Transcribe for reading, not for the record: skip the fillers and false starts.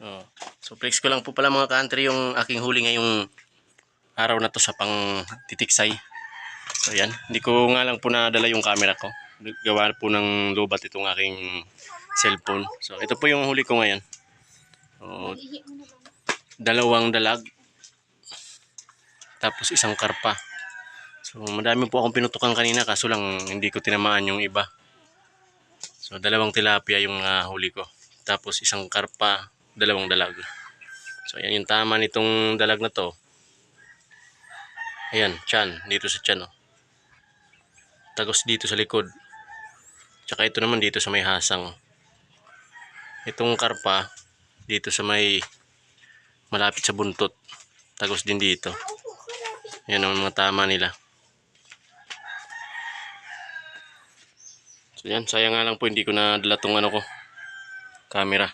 Oh. So flex ko lang po pala mga country yung aking huli ngayong araw na to sa pang titiksay. So yan, hindi ko nga lang po nadala yung camera ko. Gawa po ng lubat itong aking cellphone. So ito po yung huli ko ngayon. So, 2 dalag. Tapos isang karpa. So madami po akong pinutukan kanina kaso lang hindi ko tinamaan yung iba. So 2 tilapia yung huli ko. Tapos isang karpa, 2 dalag. So ayan yung tama nitong dalag na to. Ayan, tiyan, dito sa tiyan. Oh. Tagos dito sa likod. Tsaka ito naman dito sa may hasang. Itong karpa dito sa may malapit sa buntot. Tagos din dito. Ayan ang mga tama nila. So yan, sayang nga lang po hindi ko nadala tong camera.